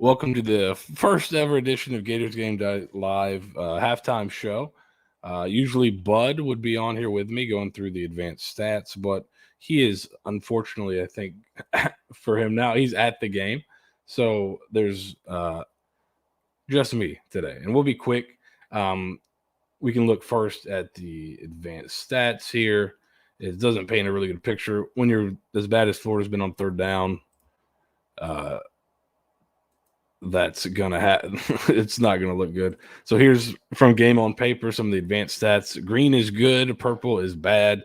Welcome to the first ever edition of Gators Gameday Live halftime show. Usually Bud would be on here with me going through the advanced stats, but he is unfortunately, I think, for him now, he's at the game. So there's just me today, and we'll be quick. We can look first at the advanced stats here. It doesn't paint a really good picture. When you're as bad as Florida's been on third down, that's gonna happen. It's not gonna look good. So here's from game on paper some of the advanced stats. Green is good, purple is bad.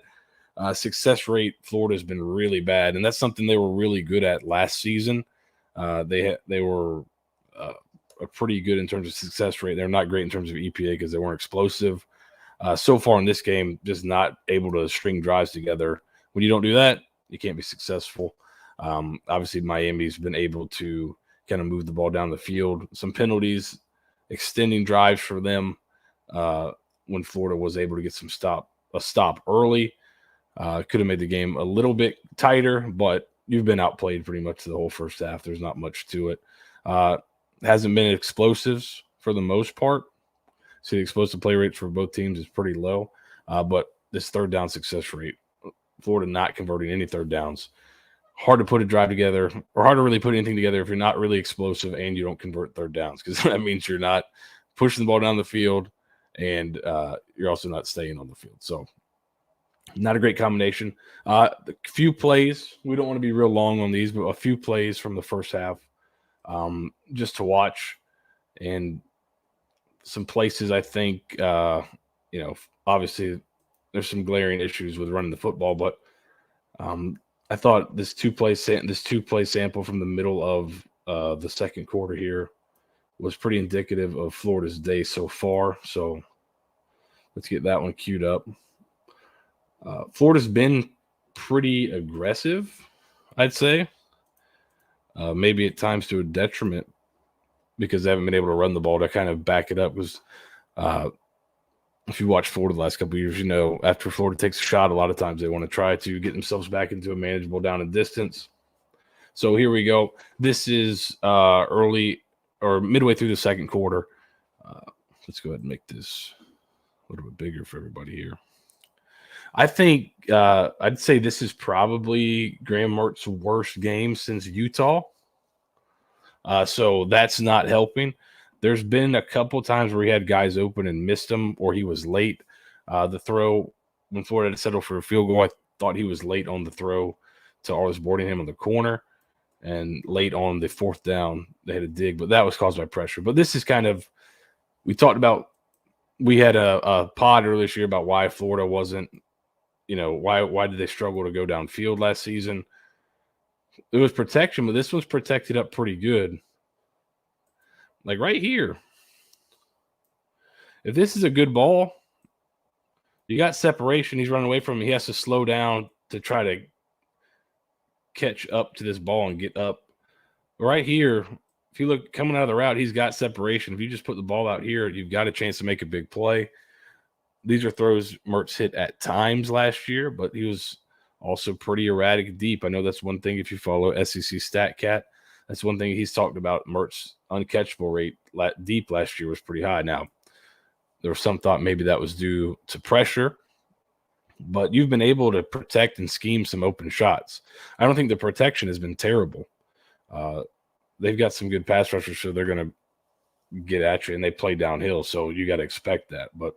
Success rate, Florida's been really bad, and that's something they were really good at last season. They were pretty good in terms of success rate. They're not great in terms of EPA because they weren't explosive. So far in this game, just not able to string drives together. When you don't do that, you can't be successful. Obviously, Miami's been able to kind of move the ball down the field. Some penalties, extending drives for them when Florida was able to get a stop early. Could have made the game a little bit tighter, but you've been outplayed pretty much the whole first half. There's not much to it. Hasn't been explosives for the most part. So the explosive play rates for both teams is pretty low. But this third down success rate, Florida not converting any third downs. Hard to put a drive together, or hard to really put anything together if you're not really explosive and you don't convert third downs, because that means you're not pushing the ball down the field and you're also not staying on the field. So not a great combination. A few plays, we don't want to be real long on these, but a few plays from the first half just to watch, and some places I think, obviously there's some glaring issues with running the football, but I thought this two-play sample from the middle of the second quarter here was pretty indicative of Florida's day so far. So let's get that one queued up. Florida's been pretty aggressive, I'd say. Maybe at times to a detriment because they haven't been able to run the ball to kind of back it up. Because if you watch Florida the last couple of years, you know, after Florida takes a shot, a lot of times they want to try to get themselves back into a manageable down and distance. So here we go. This is early or midway through the second quarter. Let's go ahead and make this a little bit bigger for everybody here. I think I'd say this is probably Graham Mertz's worst game since Utah. So that's not helping. There's been a couple times where he had guys open and missed them, or he was late. The throw, when Florida had to settle for a field goal, I thought he was late on the throw to Arlis Boardingham on the corner, and late on the fourth down, they had a dig, but that was caused by pressure. But this is kind of, we talked about, we had a pod earlier this year about why Florida wasn't, why did they struggle to go downfield last season? It was protection, but this one's protected up pretty good. Like right here. If this is a good ball, you got separation. He's running away from him. He has to slow down to try to catch up to this ball and get up. Right here, if you look coming out of the route, he's got separation. If you just put the ball out here, you've got a chance to make a big play. These are throws Mertz hit at times last year, but he was also pretty erratic deep. I know that's one thing if you follow SEC StatCat. That's one thing he's talked about. Mertz's uncatchable rate deep last year was pretty high. Now, there was some thought maybe that was due to pressure, but you've been able to protect and scheme some open shots. I don't think the protection has been terrible. They've got some good pass rushers, so they're going to get at you, and they play downhill, so you got to expect that. But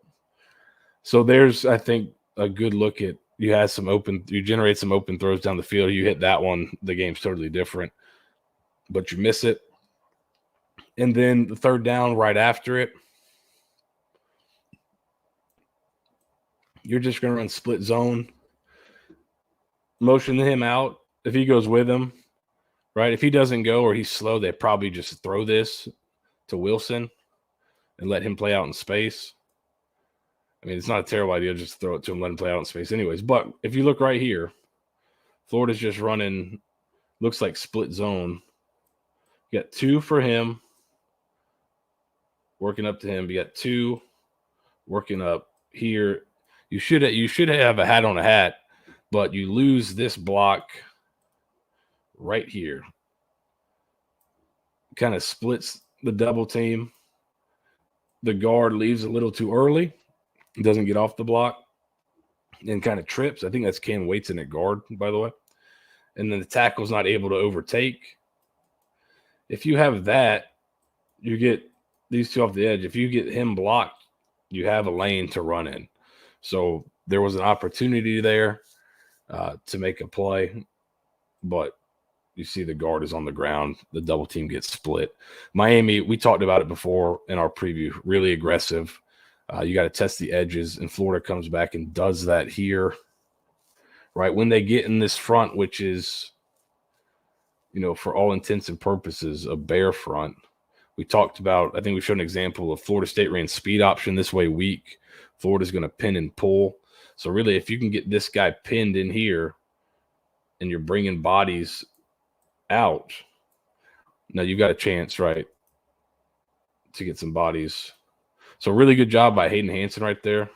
so there's, I think, a good look at you generate some open throws down the field. You hit that one, the game's totally different, but you miss it. And then the third down right after it, you're just going to run split zone, motion him out. If he goes with him, right? If he doesn't go or he's slow, they probably just throw this to Wilson and let him play out in space. I mean, it's not a terrible idea just to throw it to him, let him play out in space anyways. But if you look right here, Florida's just running, looks like split zone. You got two for him, working up to him. You got two working up here. You should have a hat on a hat, but you lose this block right here. kind of splits the double team. The guard leaves a little too early, doesn't get off the block, and kind of trips. I think that's Cam Waitson at guard, by the way. And then the tackle's not able to overtake. If you have that, you get these two off the edge. If you get him blocked, you have a lane to run in. So there was an opportunity there to make a play, but you see the guard is on the ground. The double team gets split. Miami, we talked about it before in our preview, really aggressive. You got to test the edges, and Florida comes back and does that here. Right when they get in this front, which is, for all intents and purposes, a bear front. We talked about, I think we showed an example of Florida State ran speed option this way weak. Florida's going to pin and pull. So really, if you can get this guy pinned in here and you're bringing bodies out, now you've got a chance, right, to get some bodies. So really good job by Hayden Hansen right there.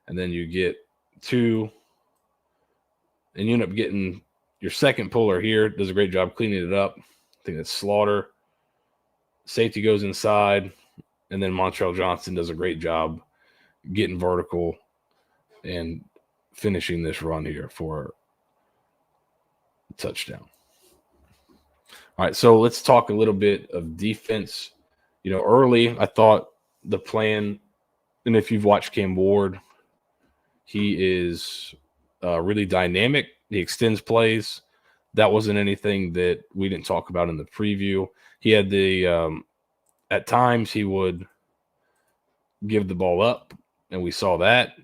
And then you get two, and you end up getting your second puller here. Does a great job cleaning it up. I think that's Slaughter. Safety goes inside, and then Montrell Johnson does a great job getting vertical and finishing this run here for a touchdown. All right, so let's talk a little bit of defense. Early, I thought the plan, and if you've watched Cam Ward, he is really dynamic. He extends plays. That wasn't anything that we didn't talk about in the preview. He had at times he would give the ball up, and we saw that.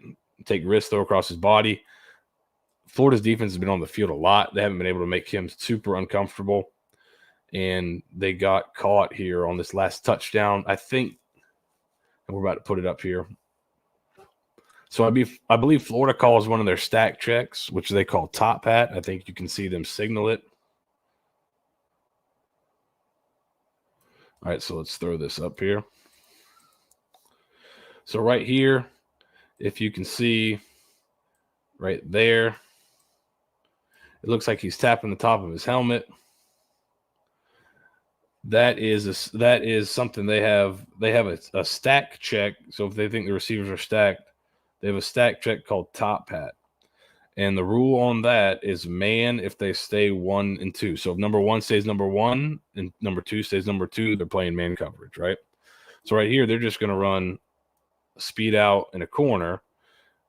Take risks, throw across his body. Florida's defense has been on the field a lot. They haven't been able to make him super uncomfortable, and they got caught here on this last touchdown. I think, and we're about to put it up here. So I believe Florida calls one of their stack checks, which they call top hat. I think you can see them signal it. All right, so let's throw this up here. So right here, if you can see right there, it looks like he's tapping the top of his helmet. That is something they have. They have a stack check. So if they think the receivers are stacked, they have a stack check called top hat. And the rule on that is man if they stay 1 and 2. So if number 1 stays number 1 and number 2 stays number 2, they're playing man coverage, right? So right here, they're just going to run speed out in a corner.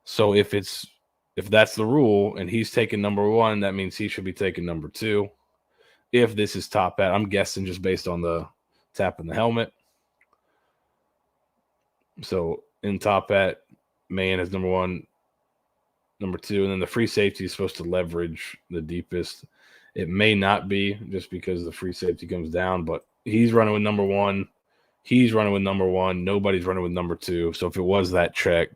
So if that's the rule and he's taking number 1, that means he should be taking number 2. If this is top hat, I'm guessing just based on the tap in the helmet. So in top hat, man is number 1, number 2, and then the free safety is supposed to leverage the deepest. It may not be just because the free safety comes down, but he's running with number 1. He's running with number 1. Nobody's running with number 2. So if it was that check,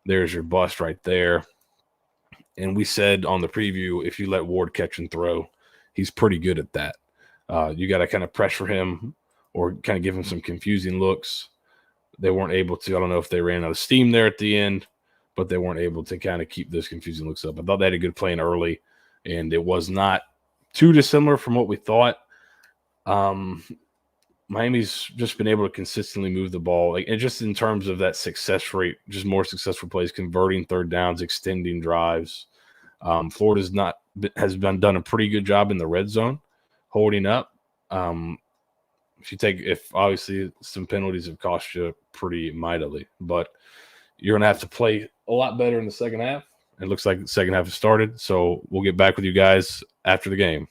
there's your bust right there. And we said on the preview, if you let Ward catch and throw, he's pretty good at that. You got to kind of pressure him or kind of give him some confusing looks. They weren't able to. I don't know if they ran out of steam there at the end, but they weren't able to kind of keep those confusing looks up. I thought they had a good plan early, and it was not too dissimilar from what we thought. Miami's just been able to consistently move the ball, and just in terms of that success rate, just more successful plays, converting third downs, extending drives. Florida's has done a pretty good job in the red zone, holding up. If obviously some penalties have cost you pretty mightily, but you're gonna have to play a lot better in the second half. It looks like the second half has started, so we'll get back with you guys after the game.